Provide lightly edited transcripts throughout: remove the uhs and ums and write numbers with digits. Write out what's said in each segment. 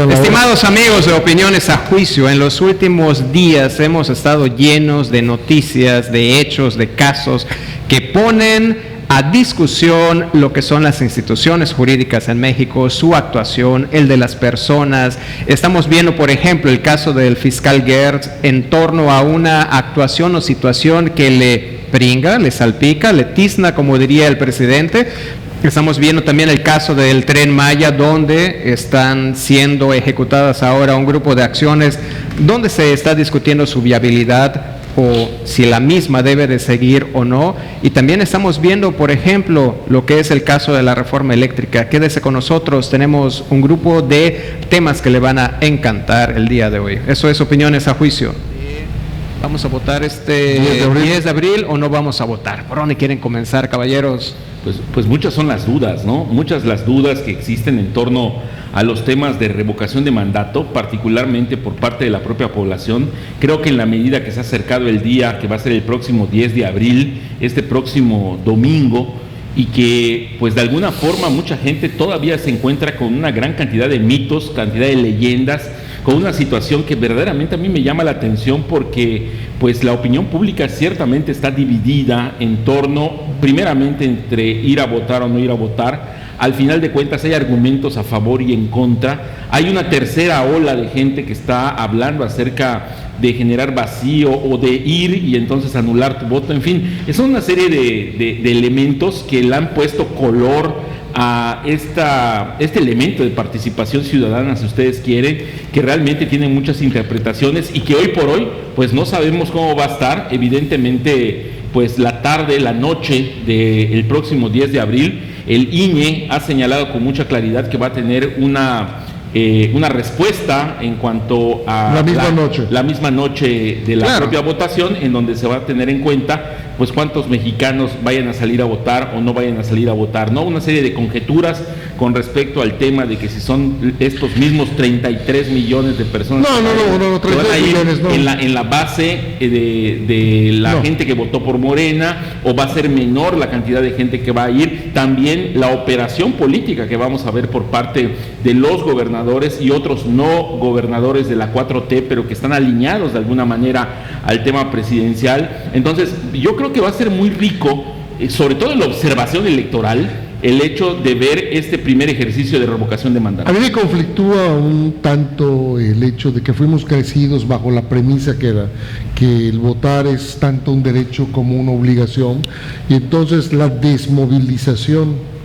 Estimados amigos de Opiniones a Juicio, en los últimos días hemos estado llenos de noticias, de hechos, de casos que ponen a discusión lo que son las instituciones jurídicas en México, su actuación, el de las personas. Estamos viendo, por ejemplo, el caso del fiscal Gertz en torno a una actuación o situación que le pringa, le salpica, le tizna, como diría el presidente. Estamos viendo también el caso del Tren Maya, donde están siendo ejecutadas ahora un grupo de acciones donde se está discutiendo su viabilidad o si la misma debe de seguir o no. Y también estamos viendo, por ejemplo, lo que es el caso de la reforma eléctrica. Quédese con nosotros, tenemos un grupo de temas que le van a encantar el día de hoy. Eso es Opiniones a Juicio. ¿Vamos a votar este 10 de abril o no vamos a votar? ¿Por dónde quieren comenzar, caballeros? Pues muchas son las dudas, ¿no? Muchas las dudas que existen en torno a los temas de revocación de mandato, particularmente por parte de la propia población. Creo que en la medida que se ha acercado el día, que va a ser el próximo 10 de abril, este próximo domingo, y que pues de alguna forma mucha gente todavía se encuentra con una gran cantidad de mitos, cantidad de leyendas, con una situación que verdaderamente a mí me llama la atención porque pues la opinión pública ciertamente está dividida en torno, primeramente, entre ir a votar o no ir a votar. Al final de cuentas hay argumentos a favor y en contra. Hay una tercera ola de gente que está hablando acerca de generar vacío o de ir y entonces anular tu voto. En fin, son una serie de elementos que le han puesto color a este elemento de participación ciudadana, si ustedes quieren, que realmente tiene muchas interpretaciones y que hoy por hoy pues no sabemos cómo va a estar. Evidentemente, pues la tarde, la noche del próximo 10 de abril, el INE ha señalado con mucha claridad que va a tener una respuesta en cuanto a la misma noche de la propia votación, en donde se va a tener en cuenta pues cuántos mexicanos vayan a salir a votar o no vayan a salir a votar, ¿no? Una serie de conjeturas con respecto al tema de que si son estos mismos 33 millones de personas no, 33 millones no. En la base de la gente que votó por Morena, o va a ser menor la cantidad de gente que va a ir. También la operación política que vamos a ver por parte de los gobernadores y otros no gobernadores de la 4T, pero que están alineados de alguna manera al tema presidencial. Entonces, yo creo que va a ser muy rico, sobre todo en la observación electoral, el hecho de ver este primer ejercicio de revocación de mandato. A mí me conflictúa un tanto el hecho de que fuimos crecidos bajo la premisa que era que el votar es tanto un derecho como una obligación, y entonces la desmovilización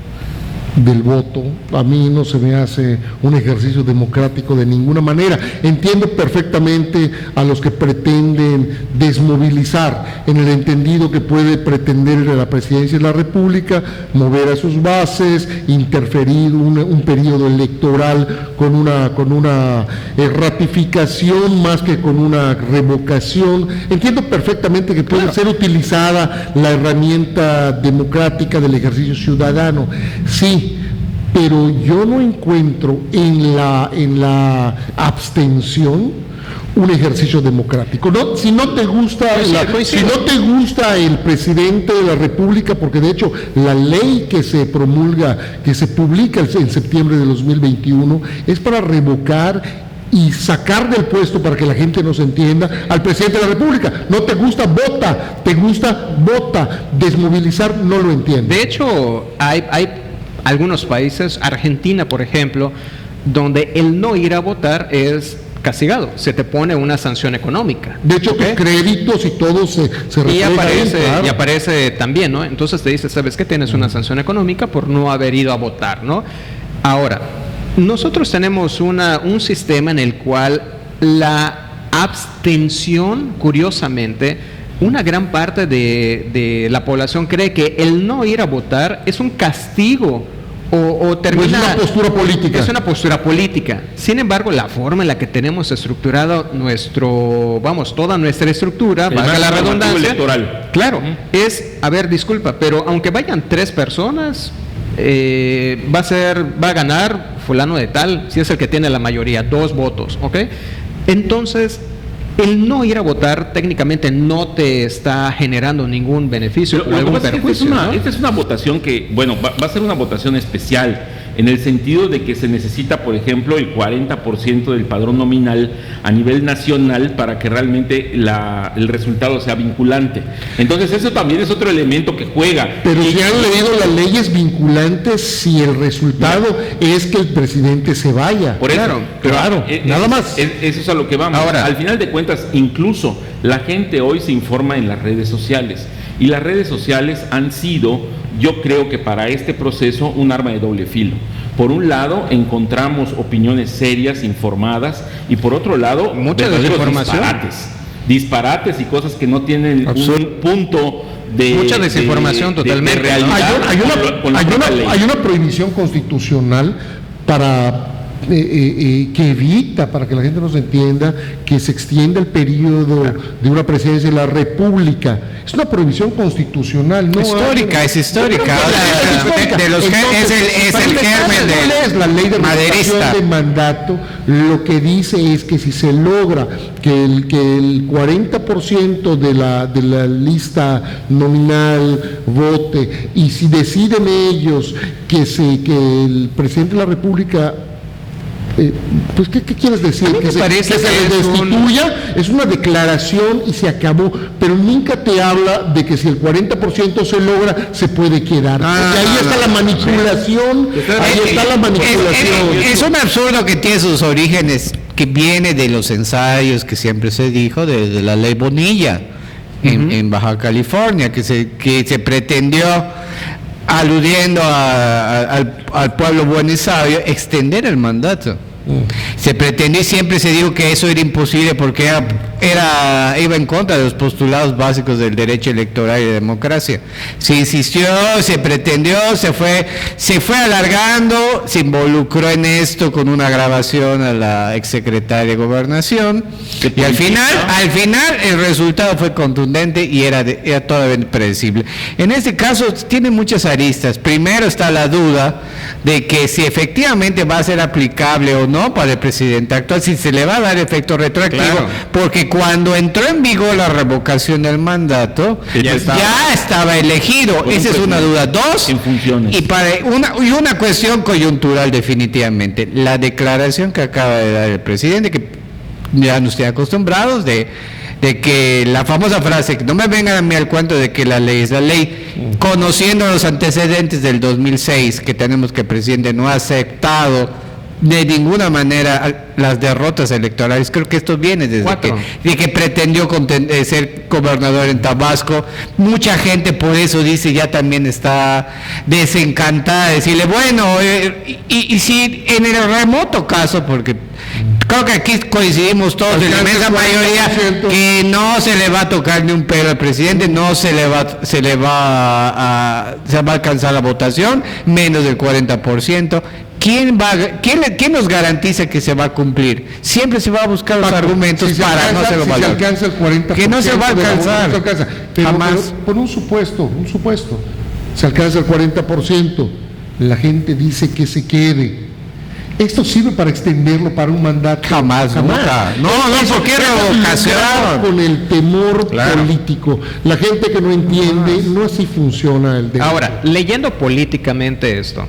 del voto a mí no se me hace un ejercicio democrático de ninguna manera. Entiendo perfectamente a los que pretenden desmovilizar, en el entendido que puede pretender la presidencia de la República mover a sus bases, interferir un periodo electoral con una ratificación más que con una revocación. Entiendo perfectamente que puede ser utilizada la herramienta democrática del ejercicio ciudadano, sí, pero yo no encuentro en la abstención un ejercicio democrático. No, si no te gusta el presidente de la República, porque de hecho la ley que se promulga, que se publica en septiembre de 2021, es para revocar y sacar del puesto, para que la gente nos entienda, al presidente de la República. No te gusta, vota. Te gusta, vota. Desmovilizar, no lo entiendo. De hecho, hay algunos países, Argentina por ejemplo, donde el no ir a votar es castigado, se te pone una sanción económica. De hecho, tus créditos y todo se y aparece también, ¿no? Entonces te dice, ¿sabes qué? Tienes una sanción económica por no haber ido a votar, ¿no? Ahora, nosotros tenemos un sistema en el cual la abstención, curiosamente, una gran parte de la población cree que el no ir a votar es un castigo o termina... Es una postura política. Es una postura política. Sin embargo, la forma en la que tenemos estructurado toda nuestra estructura, valga la redundancia, electoral. Claro, es, a ver, disculpa, pero aunque vayan 3 personas, va a ganar fulano de tal, si es el que tiene la mayoría, 2 votos, ¿ok? entonces el no ir a votar técnicamente no te está generando ningún beneficio o algún perjuicio, ¿no? Esta es una votación que, bueno, va a ser una votación especial, en el sentido de que se necesita, por ejemplo, el 40% del padrón nominal a nivel nacional para que realmente el resultado sea vinculante. Entonces eso también es otro elemento que juega. Pero si han leído las leyes vinculantes si el resultado es que el presidente se vaya. Por eso, claro, nada más. Eso es a lo que vamos. Ahora, al final de cuentas, incluso la gente hoy se informa en las redes sociales, y las redes sociales han sido, yo creo que para este proceso, un arma de doble filo. Por un lado, encontramos opiniones serias, informadas, y por otro lado, mucha desinformación. Disparates y cosas que no tienen un punto de... Mucha desinformación totalmente. De realidad, hay una prohibición constitucional para... que evita, para que la gente nos entienda, que se extienda el periodo de una presidencia de la República. Es una prohibición constitucional, ¿no? Es histórica. Es el germen de la ley de maderista. revocación de mandato. Lo que dice es que si se logra que el 40% de la lista nominal vote, y si deciden ellos que el presidente de la República pues ¿qué quieres decir? Que se destituya, es una declaración y se acabó, pero nunca te habla de que si el 40% se logra, se puede quedar. Y ahí está la manipulación, Es un absurdo que tiene sus orígenes, que viene de los ensayos que siempre se dijo de la ley Bonilla en Baja California, que se pretendió, aludiendo al pueblo bueno y sabio, extender el mandato. Se pretendió y siempre se dijo que eso era imposible porque iba en contra de los postulados básicos del derecho electoral y de democracia. Se insistió, se pretendió, se fue alargando, se involucró en esto con una grabación a la exsecretaria de Gobernación, y al final el resultado fue contundente y era todavía predecible. En este caso tiene muchas aristas. Primero está la duda de que si efectivamente va a ser aplicable o no para el presidente actual, si se le va a dar efecto retroactivo, claro, porque cuando entró en vigor la revocación del mandato, ya estaba elegido. Esa es una duda. Dos, en funciones. Y una cuestión coyuntural definitivamente, la declaración que acaba de dar el presidente, que ya no estoy acostumbrados de que la famosa frase, que no me vengan a mí al cuento de que la ley es la ley, conociendo los antecedentes del 2006, que tenemos que el presidente no ha aceptado de ninguna manera las derrotas electorales. Creo que esto viene desde que pretendió ser gobernador en Tabasco. Mucha gente por eso dice, ya también está desencantada de decirle, bueno, y si en el remoto caso, porque creo que aquí coincidimos todos en la inmensa mayoría, que no se le va a tocar ni un pelo al presidente, no se va a alcanzar la votación, menos del 40%. ¿Quién nos garantiza que se va a cumplir? Siempre se va a buscar los argumentos para no se lo va a alcanza el 40%, que no se va a alcanzar. Pero por un supuesto, se alcanza el 40%, la gente dice que se quede. Esto sirve para extenderlo para un mandato. Jamás. Nunca. No, ¿por qué revocación? Con el temor político. La gente que no entiende, no así funciona el debate. Ahora, leyendo políticamente esto,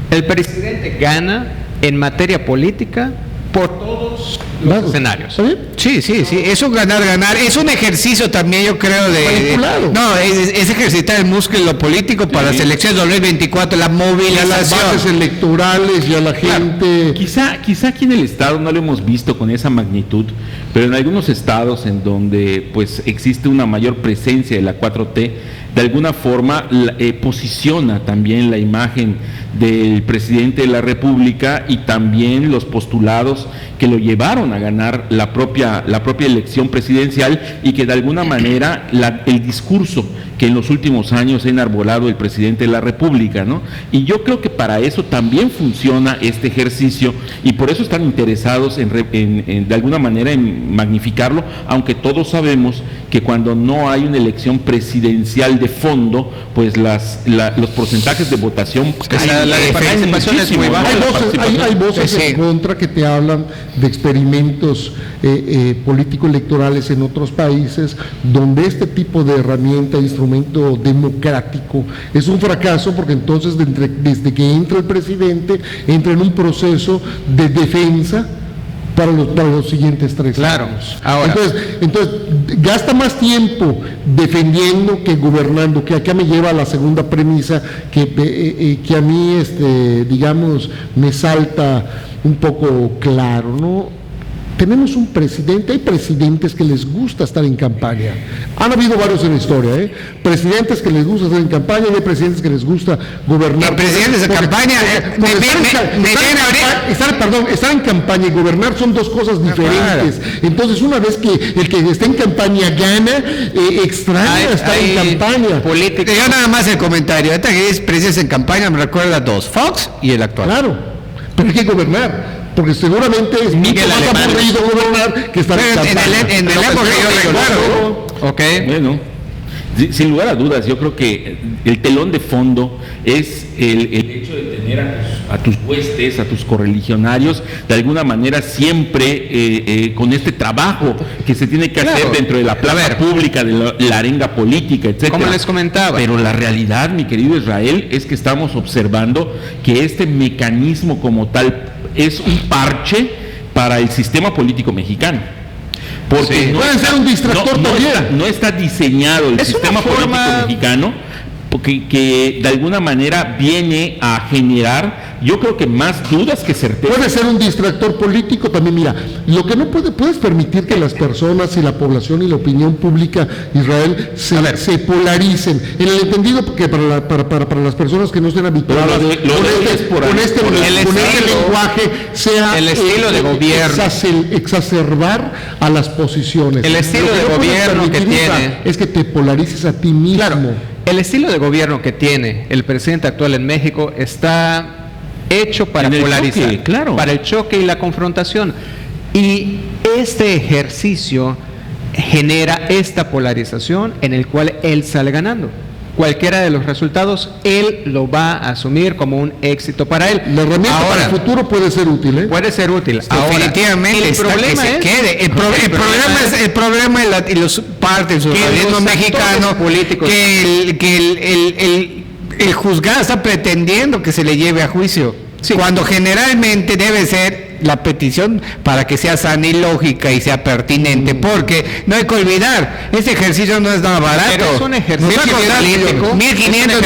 el presidente gana en materia política por todos los escenarios. Sí, es un ganar. Es un ejercicio también, yo creo, es ejercitar el músculo político para las elecciones 2024, la movilización. Las bases electorales y a la gente. Quizá aquí en el estado no lo hemos visto con esa magnitud, pero en algunos estados en donde pues existe una mayor presencia de la 4T, de alguna forma posiciona también la imagen del presidente de la República y también los postulados que lo llevaron a ganar la propia elección presidencial, y que de alguna manera el discurso que en los últimos años ha enarbolado el presidente de la República, ¿no? Y yo creo que para eso también funciona este ejercicio y por eso están interesados de alguna manera en magnificarlo, aunque todos sabemos que cuando no hay una elección presidencial de fondo, pues los porcentajes de votación la participación es muy baja. Hay voces en contra que te hablan de experimentos político-electorales en otros países donde este tipo de herramienta, instrumento democrático es un fracaso, porque entonces desde que entra el presidente entra en un proceso de defensa para los siguientes 3 años. Ahora. Entonces gasta más tiempo defendiendo que gobernando, que acá me lleva a la segunda premisa que a mí digamos me salta un poco claro, ¿no? Tenemos un presidente, hay presidentes que les gusta estar en campaña. Han habido varios en la historia, presidentes que les gusta estar en campaña y hay presidentes que les gusta gobernar. Presidentes de campaña, estar en campaña y gobernar son dos cosas diferentes. Claro. Entonces, una vez que el que está en campaña gana, extraña estar en campaña. Política. Yo nada más el comentario. Esta que es presidentes en campaña me recuerda a dos, Fox y el actual. Claro, pero hay que gobernar. Porque seguramente es mucho más aburrido gobernar que estar en campaña. En el época yo recuerdo. Ok. Bueno, sin lugar a dudas, yo creo que el telón de fondo es el hecho de tener a tus huestes, a tus correligionarios, de alguna manera siempre con este trabajo que se tiene que hacer dentro de la plaza pública, de la arenga política, etcétera. Como les comentaba. Pero la realidad, mi querido Israel, es que estamos observando que este mecanismo como tal es un parche para el sistema político mexicano. Porque puede ser un distractor también. No está diseñado el sistema político mexicano que de alguna manera viene a generar, yo creo que más dudas que certezas. Puede ser un distractor político también. Mira, lo que no puedes permitir que las personas y la población y la opinión pública, Israel, se polaricen, en el entendido que para las personas que no estén habituadas con este lenguaje sea el estilo de gobierno, exacerbar a las posiciones. El estilo de gobierno que tiene es que te polarices a ti mismo. Claro. El estilo de gobierno que tiene el presidente actual en México está hecho para polarizar, para el choque y la confrontación. Y este ejercicio genera esta polarización en el cual él sale ganando. Cualquiera de los resultados, él lo va a asumir como un éxito para él. La herramienta para el futuro puede ser útil, Puede ser útil. Definitivamente. El problema es quede. El problema y los partes del socialismo mexicano políticos que el juzgado está pretendiendo que se le lleve a juicio. Sí. Cuando generalmente debe ser la petición para que sea sana y lógica y sea pertinente, porque no hay que olvidar, ese ejercicio no es nada barato. Pero es un ejercicio político, 1.500,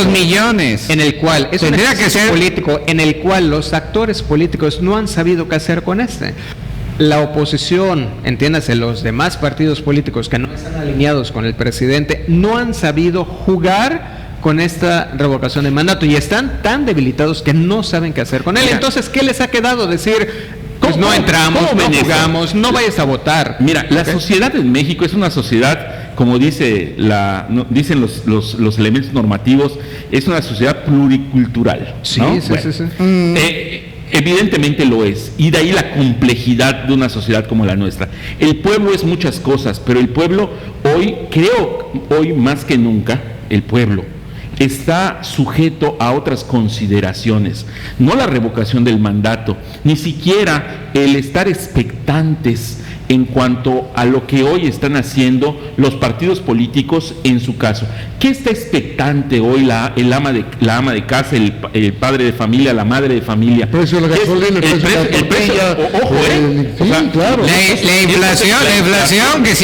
1.800 millones. En el cual es un ejercicio político en el cual los actores políticos no han sabido qué hacer con este. La oposición, entiéndase, los demás partidos políticos que no están alineados con el presidente, no han sabido jugar con esta revocación de mandato y están tan debilitados que no saben qué hacer con él. Entonces, ¿qué les ha quedado? Decir, pues no entramos, no jugamos, no vayas a votar. Mira, la sociedad en México es una sociedad, como dicen los elementos normativos, es una sociedad pluricultural. Sí, ¿no? sí. Evidentemente lo es, y de ahí la complejidad de una sociedad como la nuestra. El pueblo es muchas cosas, pero el pueblo hoy más que nunca, el pueblo está sujeto a otras consideraciones, no la revocación del mandato, ni siquiera el estar expectantes en cuanto a lo que hoy están haciendo los partidos políticos en su caso. ¿Qué está expectante hoy la ama de casa, el padre de familia, la madre de familia? El precio de la gasolina, el precio de la tortilla. Claro. La inflación que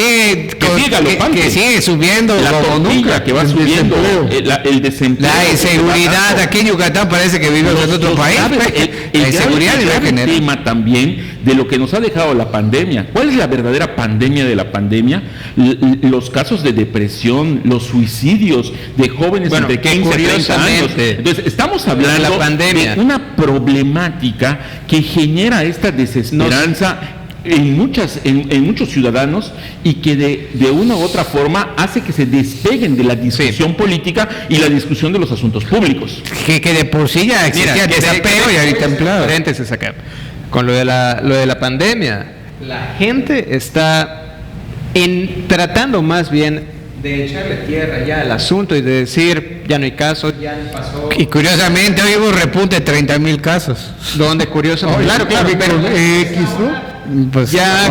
sigue subiendo la tortilla que va subiendo, el desempleo. La inseguridad, aquí en Yucatán parece que vivimos en otro país. La inseguridad es un tema también de lo que nos ha dejado la pandemia. ¿Cuál es la verdadera pandemia de la pandemia? Los casos de depresión, los suicidios de jóvenes entre 15 y 30 años. Entonces, estamos hablando de una problemática que genera esta desesperanza en muchos ciudadanos y que de una u otra forma hace que se despeguen de la discusión política y la discusión de los asuntos públicos. Que de por sí ya existía desapego y ahorita templado. Paréntesis acá. Con lo de la pandemia, la gente está tratando más bien de echarle tierra ya al asunto y de decir, ya no hay casos, ya no pasó. Y curiosamente hoy hubo un repunte de 30,000 casos. Donde curiosamente, claro, pero X, ¿no? Pues, ya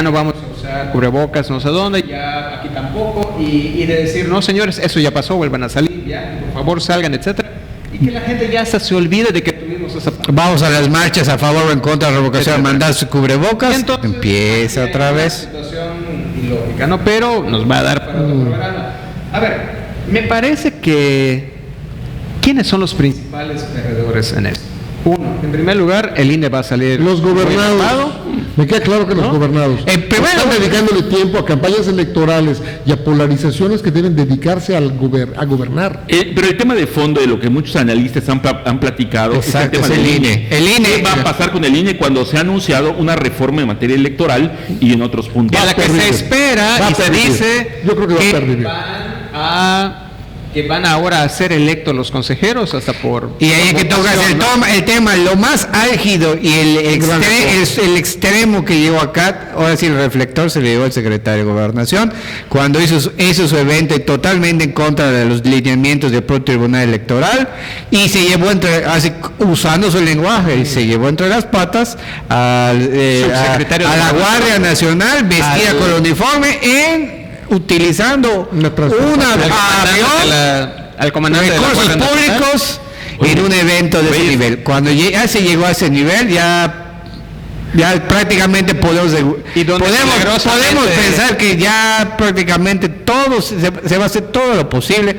no vamos a usar cubrebocas, no sé dónde, ya aquí tampoco, y de decir, no señores, eso ya pasó, vuelvan a salir, ya, por favor salgan, etcétera. Y que la gente ya se olvide de que tuvimos esa... Vamos a las marchas a favor o en contra de la revocación, mandar su cubrebocas, entonces, empieza otra vez. Una situación ilógica, ¿no? Pero nos va a dar para otro programa. A ver, me parece que... ¿Quiénes son los principales perdedores en esto? Uno, en primer lugar, el INE va a salir... Los gobernados. Me queda claro que los gobernados están dedicándole tiempo a campañas electorales y a polarizaciones que deben dedicarse a gobernar. Pero el tema de fondo de lo que muchos analistas han platicado es el tema del INE. ¿Qué va a pasar con el INE cuando se ha anunciado una reforma en materia electoral y en otros puntos? A la que se espera y se dice yo creo que van ahora a ser electos los consejeros hasta por... Y ahí es que tocas el tema, lo más álgido y el extremo que llegó acá, ahora sí el reflector se le llevó al secretario de Gobernación, cuando hizo su evento totalmente en contra de los lineamientos del propio Tribunal Electoral, y se llevó usando su lenguaje, y se llevó entre las patas a la Guardia Nacional vestida con el uniforme utilizando al comandante de recursos públicos en un evento de ese nivel. Cuando ya se llegó a ese nivel, ya prácticamente podemos pensar que ya prácticamente todo se va a hacer todo lo posible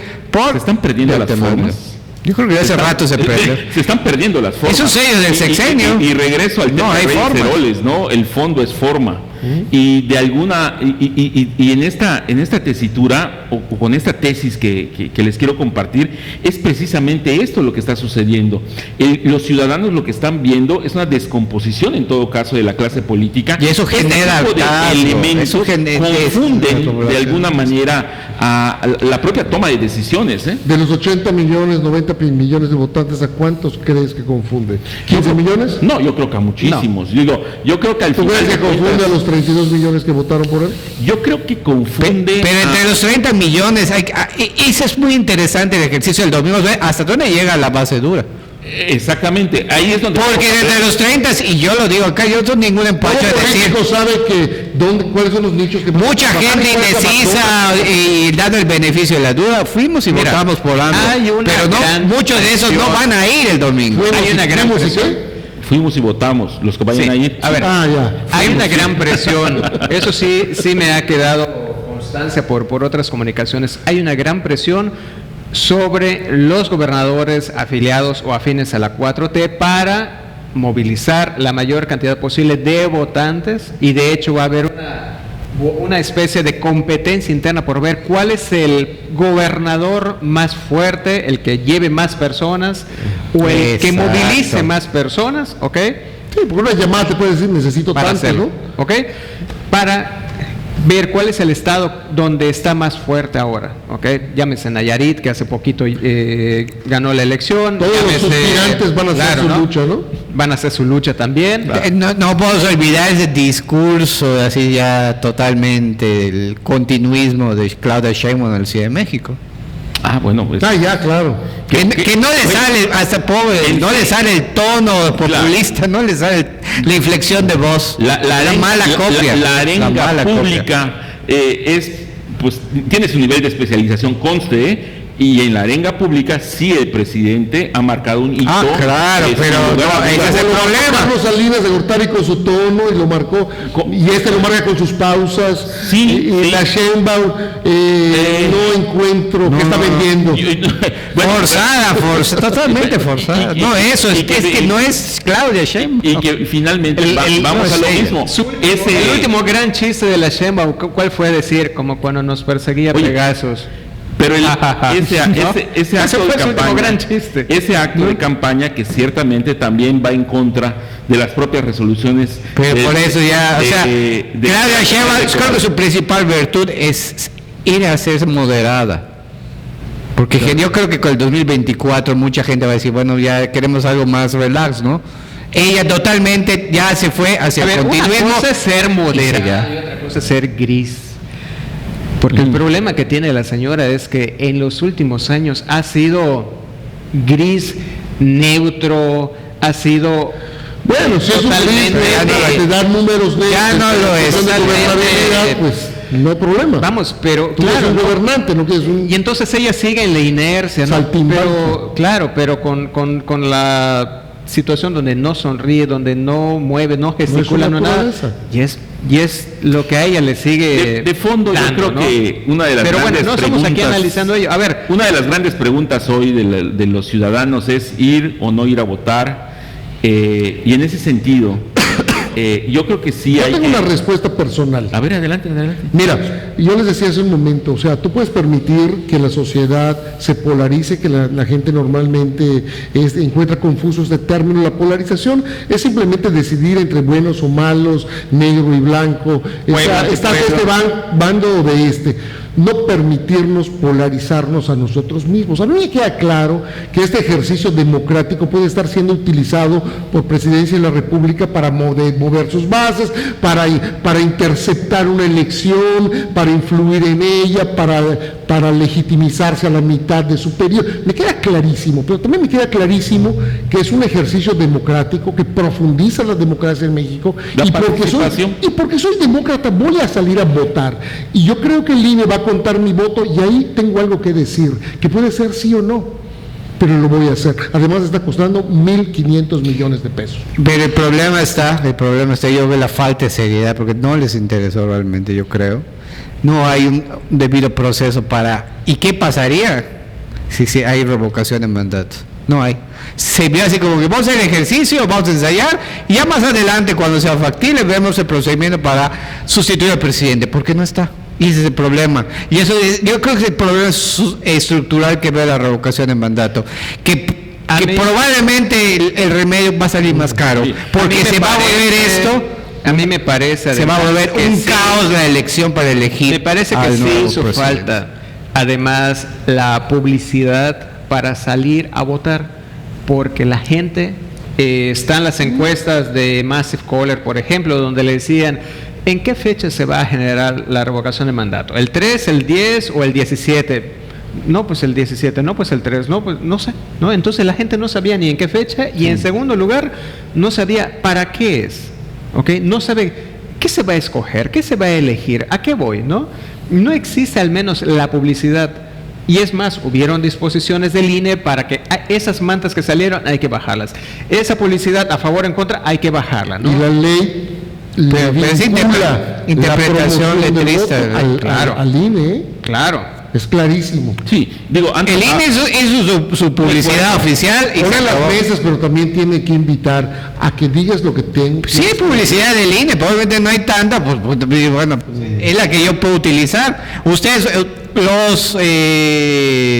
se están perdiendo las formas. Yo creo que hace rato se perdió. Se están perdiendo las formas. Es un sello del sexenio. Y regreso al tema de Ceroles, ¿no? El fondo es forma. Y de alguna y en esta tesitura o con esta tesis que les quiero compartir es precisamente esto lo que está sucediendo. Los ciudadanos lo que están viendo es una descomposición en todo caso de la clase política, y eso genera elementos confunden de alguna manera a la propia toma de decisiones. De los 80 millones, 90 millones de votantes, ¿a cuántos crees que confunde? ¿15 millones? No, yo creo que a muchísimos. No. Yo creo que al final... ¿Tú crees que confunde a los 32 millones que votaron por él? Yo creo que confunde... Pero entre los 30 millones, eso es muy interesante el ejercicio del domingo, hasta dónde llega la base dura. Exactamente, ahí es donde... Porque desde los 30, y yo lo digo acá, yo no tengo ningún empacho de decir... México sabe cuáles son los nichos que... Mucha gente indecisa y dando el beneficio de la duda, fuimos y votamos por AMLO. Pero muchos de esos no van a ir el domingo. Hay una gran presión. Fuimos y votamos, los que vayan a ir. A ver, hay una gran presión. Eso sí me ha quedado constancia por otras comunicaciones. Hay una gran presión sobre los gobernadores afiliados o afines a la 4T para movilizar la mayor cantidad posible de votantes, y de hecho va a haber una especie de competencia interna por ver cuál es el gobernador más fuerte, el que lleve más personas o el que movilice más personas, ¿ok? Sí, porque una llamada te puede decir necesito tanto, ¿no? ¿Ok? Para ver cuál es el estado donde está más fuerte ahora, ¿ok? Llámese Nayarit, que hace poquito ganó la elección. Todos los aspirantes van a hacer su lucha, ¿no? Van a hacer su lucha también. No puedo olvidar ese discurso así ya totalmente, el continuismo de Claudia Sheinbaum en la Ciudad de México. Ah, bueno, pues. Ya, claro. Que no le sale, hasta pobre, no le sale el tono populista, no le sale la inflexión de voz. La mala copia. La arenga pública pues tiene su nivel de especialización, conste, y en la arenga pública sí el presidente ha marcado un hito. Claro, pero ese es el problema. Carlos Salinas de Gortari con su tono y lo marcó, y lo marca con sus pausas. Sí. La Sheinbaum no encuentro que está vendiendo. Forzada, totalmente forzada. Es que no es Claudia Sheinbaum. Y que finalmente vamos a lo mismo. El último gran chiste de la Sheinbaum, ¿cuál fue? Decir, como cuando nos perseguía Pegasus. Pero ese acto de campaña que ciertamente también va en contra de las propias resoluciones. Pero por eso ya, Claudia Sheinbaum, creo que su principal virtud es ir a ser moderada. Porque yo creo que con el 2024 mucha gente va a decir, bueno, ya queremos algo más relax, ¿no? Ella totalmente ya se fue hacia el continuismo. Una cosa es ser moderada y otra cosa es ser gris. Porque el problema que tiene la señora es que en los últimos años ha sido gris, neutro, ha sido... Bueno, si es un gris, te dar números de... Ya no lo es. Pues no hay problema. Vamos, pero tú eres un gobernante, no quieres un... Y entonces ella sigue en la inercia, ¿no? Pero, claro, pero con la situación donde no sonríe, donde no mueve, no gesticula, no nada. Y es lo que a ella le sigue de fondo, dando, yo creo, ¿no? Que una de las pero grandes bueno, no estamos aquí analizando ello. A ver, una de las grandes preguntas hoy de los ciudadanos es ir o no ir a votar, y en ese sentido yo creo que sí hay... Yo tengo una respuesta personal. A ver, adelante. Mira, yo les decía hace un momento, o sea, tú puedes permitir que la sociedad se polarice, que la gente normalmente encuentra confuso este término. La polarización es simplemente decidir entre buenos o malos, negro y blanco, está de este bando o de este. No permitirnos polarizarnos a nosotros mismos. A mí me queda claro que este ejercicio democrático puede estar siendo utilizado por Presidencia de la República para mover sus bases, para interceptar una elección, para influir en ella, para legitimizarse a la mitad de su periodo. Me queda clarísimo, pero también me queda clarísimo que es un ejercicio democrático que profundiza la democracia en México, y porque soy demócrata voy a salir a votar. Y yo creo que el INE va a contar mi voto, y ahí tengo algo que decir, que puede ser sí o no, pero lo voy a hacer. Además está costando 1.500 millones de pesos. Pero el problema está, yo veo la falta de seriedad, porque no les interesó realmente, yo creo. No hay un debido proceso para... ¿Y qué pasaría si hay revocación de mandato? No hay. Se ve así como que vamos a hacer el ejercicio, vamos a ensayar, y ya más adelante, cuando sea factible, vemos el procedimiento para sustituir al presidente, porque no está. Y ese es el problema. Y eso yo creo que es el problema estructural que ve la revocación de mandato. Que probablemente el remedio va a salir más caro. Sí. Porque se va a volver esto. A mí me parece. Se va a volver un caos la elección para elegir. Me parece que sí hizo falta. Además, la publicidad para salir a votar. Porque la gente. Están las encuestas de Massive Caller, por ejemplo, donde le decían: ¿en qué fecha se va a generar la revocación de mandato? ¿El 3, el 10 o el 17? No, pues el 17, no, pues el 3, no, pues no sé, ¿no? Entonces la gente no sabía ni en qué fecha, y en segundo lugar, no sabía para qué es, ¿ok? No sabe qué se va a escoger, qué se va a elegir, a qué voy, ¿no? No existe al menos la publicidad. Y es más, hubieron disposiciones del INE para que esas mantas que salieron hay que bajarlas. Esa publicidad a favor o en contra hay que bajarla, ¿no? Y la ley... Pero es interpretación letrista al INE. Claro. Es clarísimo. Sí, digo, el INE hizo su publicidad oficial y pone las mesas, pero también tiene que invitar a que digas lo que tengas. Sí, publicidad del INE, probablemente no hay tanta, pues bueno, es la que yo puedo utilizar. Ustedes,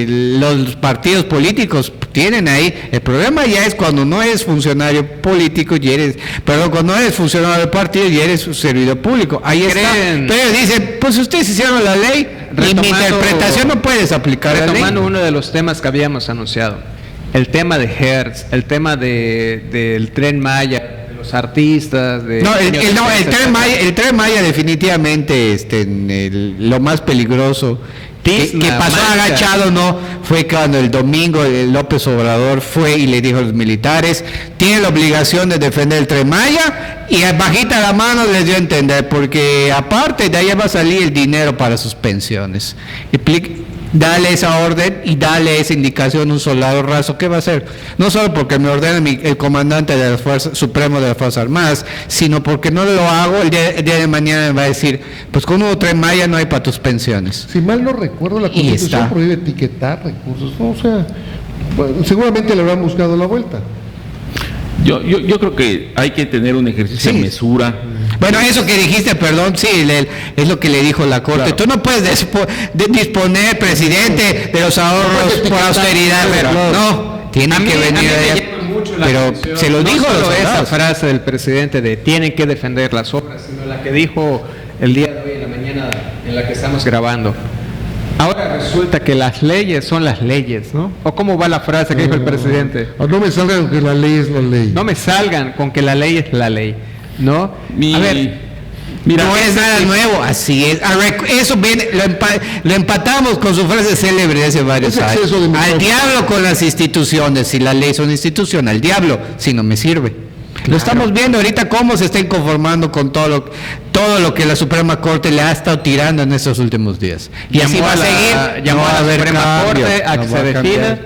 los partidos políticos tienen ahí. El problema ya es cuando no eres funcionario político cuando no eres funcionario del partido y eres servidor público. Ahí está. Pero dicen, pues ustedes hicieron la ley y mi interpretación no puedes aplicar la ley. Retomando uno de los temas que habíamos anunciado, el tema de Hertz, el tema del Tren Maya, de los artistas, el Tren Maya definitivamente lo más peligroso que pasó agachado no fue cuando el domingo López Obrador fue y le dijo a los militares: tienen la obligación de defender el Tren Maya, y bajita la mano les dio a entender, porque aparte de ahí va a salir el dinero para sus pensiones. Dale esa orden y dale esa indicación a un soldado raso. ¿Qué va a hacer? No solo porque me ordena el comandante de la Fuerza Supremo de las Fuerzas Armadas, sino porque no lo hago, el día de mañana me va a decir: pues con un Tren Maya no hay para tus pensiones. Si mal no recuerdo, la Constitución prohíbe etiquetar recursos, ¿no? O sea, seguramente le habrán buscado la vuelta. Yo creo que hay que tener un ejercicio de mesura. Bueno, eso que dijiste, perdón, sí, es lo que le dijo la Corte. Claro. Tú no puedes disponer, presidente, de los ahorros por austeridad, pero no, tienen que venir. Me llama mucho pero se lo dijo no a los solo esa soldados. frase del presidente de tienen que defender las obras, sino la que dijo el día de hoy en la mañana en la que estamos grabando. Ahora resulta que las leyes son las leyes, ¿no? ¿O cómo va la frase que dijo el presidente? No me salgan que la ley es la ley. No me salgan con que la ley es la ley, ¿no? A ver, Mira, no es nada nuevo, así es. Eso viene, lo empatamos con su frase célebre de hace varios Es años. exceso de Al micrófono. diablo con las instituciones, si la ley es una institución, al diablo, si no me sirve. Lo estamos viendo ahorita cómo se está inconformando con todo lo que la Suprema Corte le ha estado tirando en estos últimos días. Y así va a seguir. Llamó No va a la haber Suprema cambio, Corte a no que va se a cambiar. defina.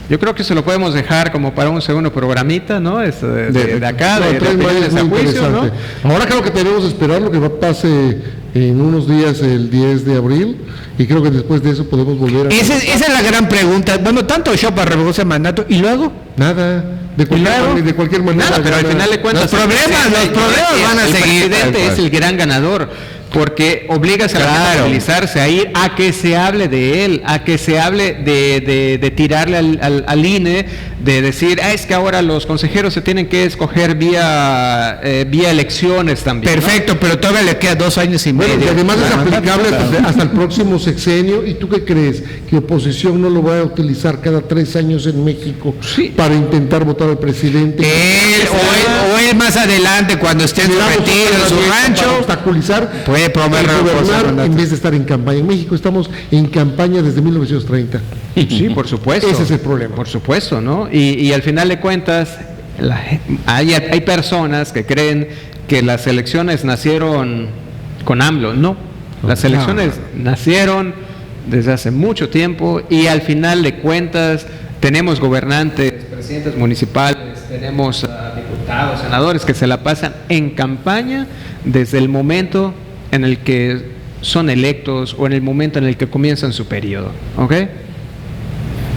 Yo creo que se lo podemos dejar como para un segundo programita, ¿no? De acá, No, de el Tren Maya opiniones es a muy juicio, ¿no? interesante. Ahora creo que tenemos que esperar lo que pase en unos días, el 10 de abril, y creo que después de eso podemos volver a... Esa es la gran pregunta. Bueno, tanto show para revocar mandato y luego Nada, de cualquier manera. Nada, pero al gana. final de cuentas Los problemas van a el seguir, tal presidente cual. es el gran ganador, porque obligas a la gente a Claro. movilizarse, a ir a que se hable de él, a que se hable de tirarle al INE, de decir, es que ahora los consejeros se tienen que escoger vía elecciones también, ¿no? perfecto, pero todavía le queda 2 años y Bueno, medio. y además es Ah, aplicable hasta el próximo sexenio. ¿Y tú qué crees? ¿Que oposición no lo va a utilizar cada 3 años en México para intentar votar al presidente? Él o él más adelante, cuando esté en su Llegamos retiro, en a su para rancho, obstaculizar, puede promover el gobernar mandato. en vez de estar en campaña. En México estamos en campaña desde 1930. Sí, por supuesto. Ese es el problema. Por supuesto, ¿no? Y al final de cuentas, hay personas que creen que las elecciones nacieron con AMLO. No, las elecciones nacieron desde hace mucho tiempo y al final de cuentas tenemos gobernantes, presidentes municipales, tenemos diputados, senadores que se la pasan en campaña desde el momento en el que son electos o en el momento en el que comienzan su periodo, ¿ok?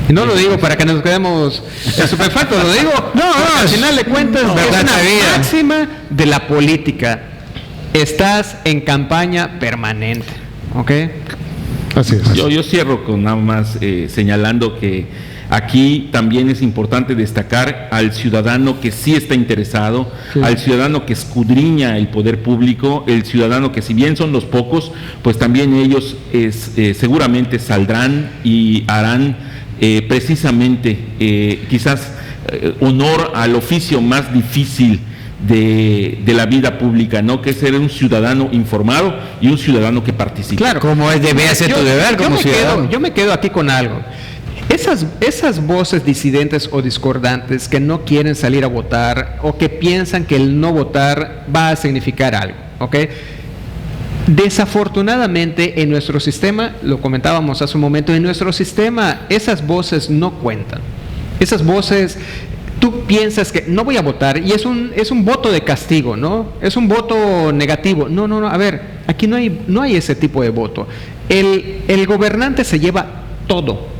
Y no lo digo para que nos quedemos estupefactos, lo digo porque al final de cuentas es verdad, una vida. máxima de la política. Estás en campaña permanente, ¿ok? Así es. Yo cierro con nada más señalando que aquí también es importante destacar al ciudadano que sí está interesado, Sí. al ciudadano que escudriña el poder público, el ciudadano que si bien son los pocos, pues también ellos seguramente saldrán y harán precisamente quizás honor al oficio más difícil de la vida pública, ¿no? Que es ser un ciudadano informado y un ciudadano que participa. Claro. como es debe hacer tu deber como ciudadano. Yo me quedo aquí con algo. Esas voces disidentes o discordantes que no quieren salir a votar o que piensan que el no votar va a significar algo, ¿ok? Desafortunadamente en nuestro sistema, lo comentábamos hace un momento, en nuestro sistema esas voces no cuentan. Esas voces, tú piensas que no voy a votar y es un voto de castigo, ¿no? Es un voto negativo. No, a ver, aquí no hay ese tipo de voto. El gobernante se lleva todo.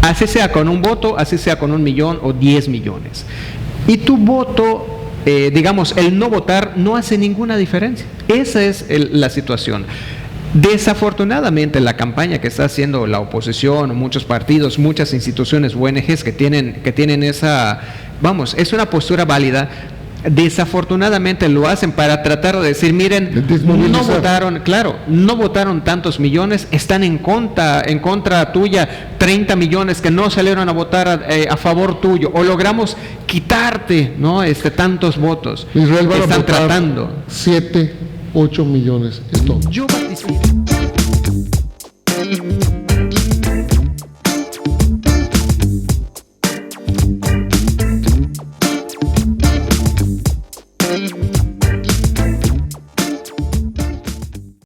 Así sea con un voto, así sea con 1 millón o 10 millones. Y tu voto, digamos, el no votar no hace ninguna diferencia. Esa es la situación. Desafortunadamente la campaña que está haciendo la oposición, muchos partidos, muchas instituciones o ONGs que tienen esa, es una postura válida. Desafortunadamente lo hacen para tratar de decir, miren, no votaron tantos millones, están en contra tuya 30 millones que no salieron a votar a favor tuyo, o logramos quitarte, ¿no? Tantos votos. Israel van a están votar tratando. 7, 8 millones. Es todo. Yo participo.